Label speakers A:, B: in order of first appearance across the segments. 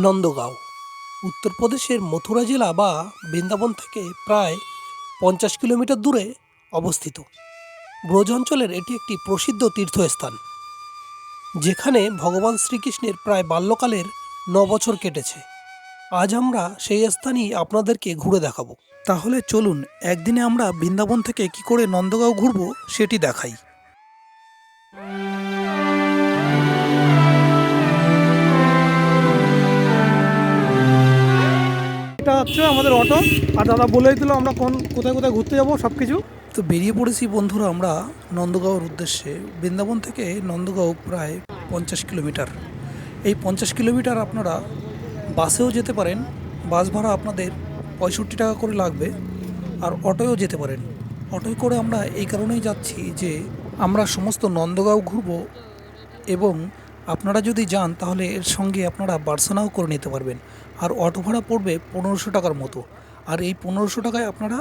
A: নন্দগাঁও উত্তরপ্রদেশের মথুরা জেলা বা বৃন্দাবন থেকে প্রায় 50 কিলোমিটার দূরে অবস্থিত। ব্রজ অঞ্চলের এটি একটি প্রসিদ্ধ তীর্থস্থান, যেখানে ভগবান শ্রীকৃষ্ণের প্রায় বাল্যকালের 9 বছর কেটেছে। আজ আমরা সেই স্থানই আপনাদেরকে ঘুরে দেখাবো। তাহলে চলুন একদিনে আমরা বৃন্দাবন থেকে কি করে নন্দগাঁও ঘুরবো সেটি দেখাই।
B: এটা হচ্ছে আমাদের অটো। আর দাদা বলেই দিল আমরা কোথায় কোথায় ঘুরতে যাবো সব কিছু।
A: তো বেরিয়ে পড়েছি বন্ধুরা আমরা নন্দগাঁওর উদ্দেশ্যে। বৃন্দাবন থেকে নন্দগাঁও প্রায় 50 কিলোমিটার। এই 50 কিলোমিটার আপনারা বাসেও যেতে পারেন, বাস ভাড়া আপনাদের 65 টাকা করে লাগবে, আর অটোয়ও যেতে পারেন। অটোয় করে আমরা এই কারণেই যাচ্ছি যে আমরা সমস্ত নন্দগাঁও ঘুরব, এবং আপনারা যদি যান তাহলে এর সঙ্গে আপনারা বার্সানাও করে নিতে পারবেন। আর অটো ভাড়া পড়বে 1500 টাকার মতো, আর এই 1500 টাকায় আপনারা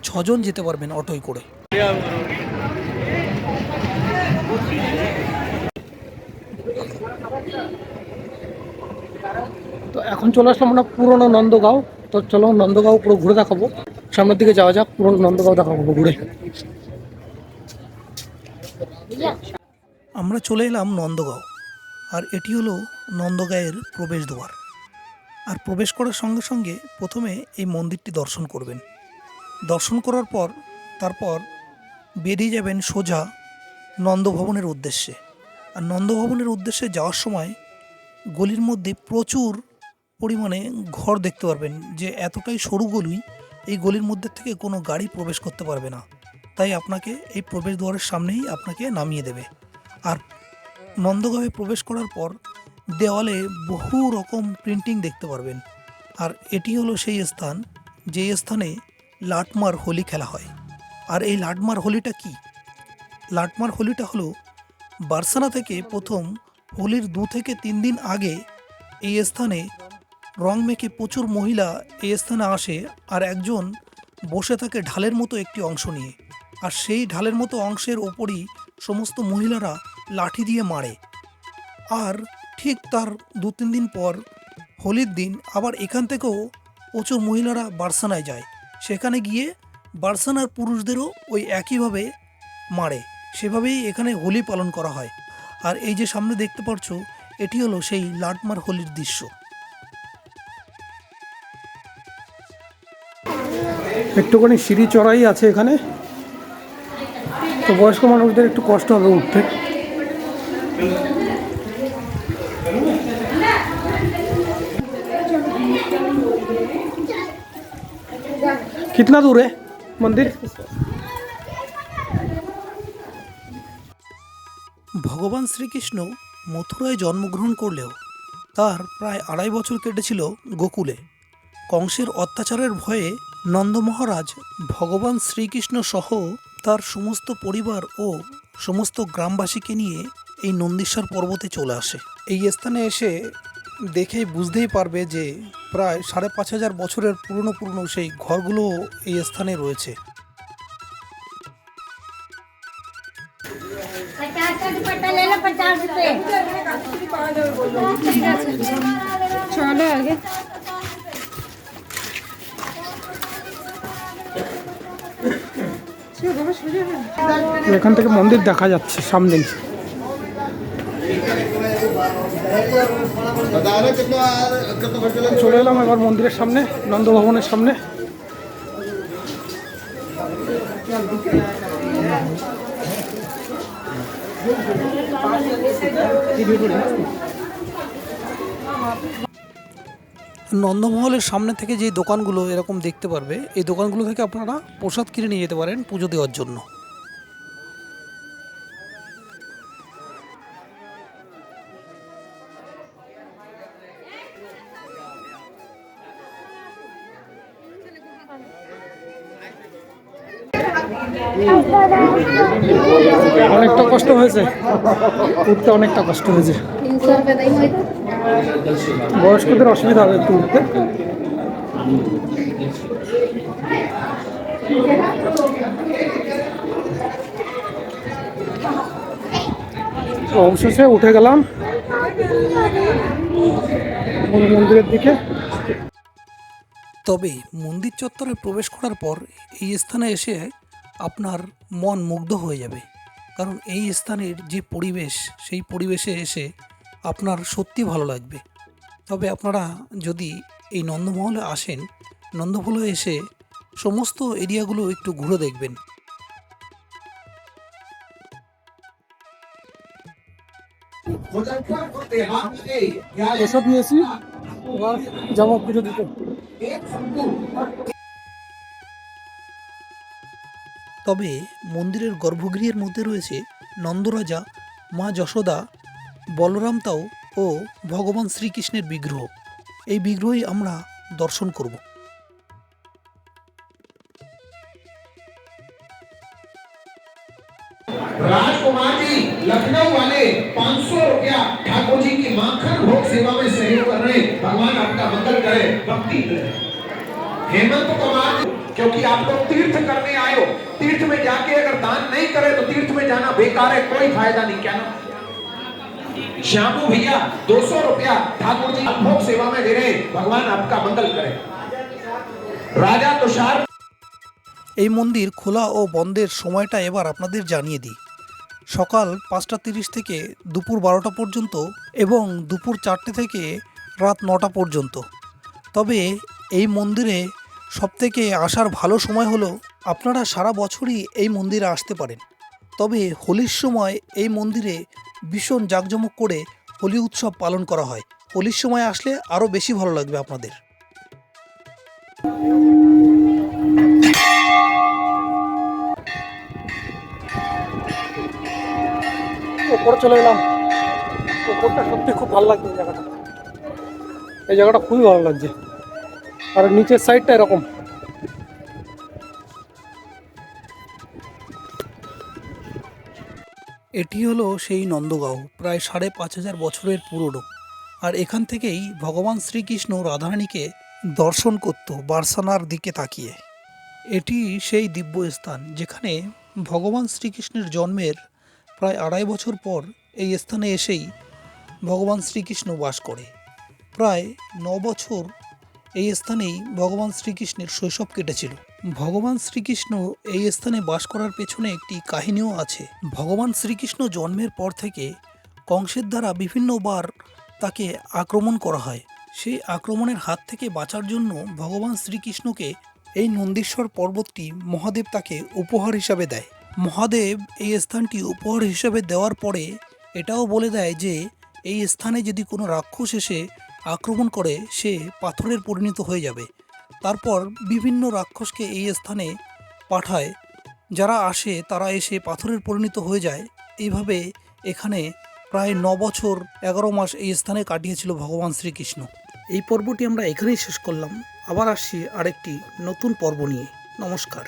A: 6 জন যেতে পারবেন অটোয় করে।
B: তো এখন চলে আসলাম আমরা পুরোনো নন্দগাঁও। তো চলো নন্দগাঁও পুরো ঘুরে দেখাবো, সামনের দিকে যাওয়া যাক, পুরোনো নন্দগাঁও দেখাবো ঘুরে।
A: আমরা চলে এলাম নন্দগাঁও, আর এটি হলো নন্দগাঁয়ের প্রবেশদ্বার। আর প্রবেশ করার সঙ্গে সঙ্গে প্রথমে এই মন্দিরটি দর্শন করবেন। দর্শন করার পর তারপর বেরিয়ে যাবেন সোজা নন্দভবনের উদ্দেশ্যে। আর নন্দভবনের উদ্দেশ্যে যাওয়ার সময় গলির মধ্যে প্রচুর পরিমাণে ঘর দেখতে পারবেন, যে এতটাই সরু গলি, এই গলির মধ্যে থেকে কোনো গাড়ি প্রবেশ করতে পারবে না। তাই আপনাকে এই প্রবেশদ্বারের সামনেই আপনাকে নামিয়ে দেবে। আর নন্দগাঁওয়ে প্রবেশ করার পর দেওয়ালে বহু রকম প্রিন্টিং দেখতে পারবেন। আর এটি হলো সেই স্থান যে স্থানে লাটমার হোলি খেলা হয়। আর এই লাটমার হোলিটা কি? লাটমার হোলিটা হলো বার্সানা থেকে প্রথম হোলির 2 থেকে 3 দিন আগে এই স্থানে রং মেখে প্রচুর মহিলা এই স্থানে আসে, আর একজন বসে থাকে ঢালের মতো একটি অংশ নিয়ে। আর সেই ঢালের মতো অংশের ওপরই সমস্ত মহিলারা লাঠি দিয়ে মারে। আর ঠিক তার 2-3 দিন পর হোলির দিন আবার এখান থেকেও প্রচুর মহিলারা বার্সানায় যায়, সেখানে গিয়ে বার্সানার পুরুষদেরও ওই একইভাবে মারে। সেভাবেই এখানে হোলি পালন করা হয়। আর এই যে সামনে দেখতে পাচ্ছ, এটি হলো সেই লাটমার হোলির দৃশ্য।
B: একটুখানি সিঁড়ি চড়াই আছে এখানে, তো বয়স্ক মানুষদের একটু কষ্ট হবে উঠতে। कितना दूर है मंदिर?
A: ভগবান শ্রীকৃষ্ণ মথুরায় জন্মগ্রহণ করলেও তার প্রায় 2.5 বছর কেটেছিল গোকুলে। কংসের অত্যাচারের ভয়ে নন্দ মহারাজ ভগবান শ্রীকৃষ্ণ সহ তার সমস্ত পরিবার ও সমস্ত গ্রামবাসীকে নিয়ে এই নন্দীশ্বর পর্বতে চলে আসে। এই স্থানে এসে দেখেই বুঝতেই পারবে যে প্রায় 5,500 বছরের পুরনো সেই ঘরগুলো এই স্থানে রয়েছে।
C: চলো আগে।
B: এখান থেকে মন্দির দেখা যাচ্ছে সামনে। চলে এলাম এবার মন্দিরের সামনে, নন্দভবনের সামনে।
A: নন্দমহলের সামনে থেকে যে দোকানগুলো এরকম দেখতে পারবে, এই দোকানগুলো থেকে আপনারা প্রসাদ কিনে নিয়ে যেতে পারেন পুজো দেওয়ার জন্য।
B: অনেকটা কষ্ট হয়েছে উঠতে, অনেকটা কষ্ট হয়েছে। বয়স্কদের অসুবিধা হবে একটু উঠতে। অবশেষে উঠে গেলাম। মূল মন্দিরের দিকে।
A: তবে মন্দির চত্বরে প্রবেশ করার পর এই স্থানে এসে আপনার মন মুগ্ধ হয়ে যাবে, কারণ এই স্থানের যে পরিবেশ, সেই পরিবেশে এসে আপনার সত্যি ভালো লাগবে। তবে আপনারা যদি এই নন্দমহলে আসেন, নন্দমহলে এসে সমস্ত এরিয়াগুলো একটু ঘুরে দেখবেন।
B: প্রসাদ নিয়েছি, এবার যাবো পুজো দিতে।
A: তবে মন্দিরের গর্ভগৃহের মধ্যে রয়েছে নন্দরাজা, মা যশোদা, বলরাম তাও ও ভগবান শ্রীকৃষ্ণের বিগ্রহ। এই বিগ্রহই আমরা দর্শন করব।
D: राजकुमार जी लखनऊ वाले 500 रुपया ठाकुर जी की माखन भोग सेवा में सहयोग कर रहे। भगवान आपका मंगल करे, भक्ति करे। हेमंत कुमार जी, क्योंकि आप लोग तीर्थ करने आए हो, तीर्थ में जाके अगर दान नहीं करे तो तीर्थ में जाना बेकार है, कोई फायदा नहीं। क्या ना श्यामू भैया 200 रुपया ठाकुर जी भोग सेवा में दे रहे। भगवान आपका मंगल करे। राजा तुषार।
A: এই মন্দির খোলা ও বন্ধের সময়টা এবার আপনাদের জানিয়ে দিই। সকাল 5:30 থেকে দুপুর 12টা পর্যন্ত এবং দুপুর 4টে থেকে রাত 9টা পর্যন্ত। তবে এই মন্দিরে সবথেকে আসার ভালো সময় হলো, আপনারা সারা বছরই এই মন্দিরে আসতে পারেন, তবে হোলির সময় এই মন্দিরে ভীষণ জাঁকজমক করে হোলি উৎসব পালন করা হয়। হোলির সময় আসলে আরও বেশি ভালো লাগবে আপনাদের।
B: ওপরে চলে এলাম। ওপরটা সত্যি খুব ভালো লাগছে, এই জায়গাটা, এই জায়গাটা খুবই ভালো লাগছে। আর নিচের সাইডটা এরকম।
A: এটি হলো সেই নন্দগাঁও, প্রায় 5,500 বছরের পুরনো। আর এখান থেকেই ভগবান শ্রীকৃষ্ণ রাধারানীকে দর্শন করত বার্সানার দিকে তাকিয়ে। এটি সেই দিব্য স্থান যেখানে ভগবান শ্রীকৃষ্ণের জন্মের প্রায় 2.5 বছর পর এই স্থানে এসেই ভগবান শ্রীকৃষ্ণ বাস করে। প্রায় 9 বছর এই স্থানেই ভগবান শ্রীকৃষ্ণের শৈশব কেটেছিল। ভগবান শ্রীকৃষ্ণ এই স্থানে বাস করার পেছনে একটি কাহিনীও আছে। ভগবান শ্রীকৃষ্ণ জন্মের পর থেকে কংসের দ্বারা বিভিন্নবার তাকে আক্রমণ করা হয়। সেই আক্রমণের হাত থেকে বাঁচার জন্য ভগবান শ্রীকৃষ্ণকে এই নন্দীশ্বর পর্বতটি মহাদেব তাকে উপহার হিসাবে দেয়। মহাদেব এই স্থানটি উপহার হিসাবে দেওয়ার পরে এটাও বলে দেয় যে এই স্থানে যদি কোনো রাক্ষস এসে আক্রমণ করে সে পাথরের পরিণত হয়ে যাবে। তারপর বিভিন্ন রাক্ষসকে এই স্থানে পাঠায়, যারা আসে তারা এসে পাথরের পরিণত হয়ে যায়। এইভাবে এখানে প্রায় 9 বছর 11 মাস এই স্থানে কাটিয়েছিল ভগবান শ্রীকৃষ্ণ। এই পর্বটি আমরা এখানেই শেষ করলাম। আবার আসছি আরেকটি নতুন পর্ব নিয়ে। নমস্কার।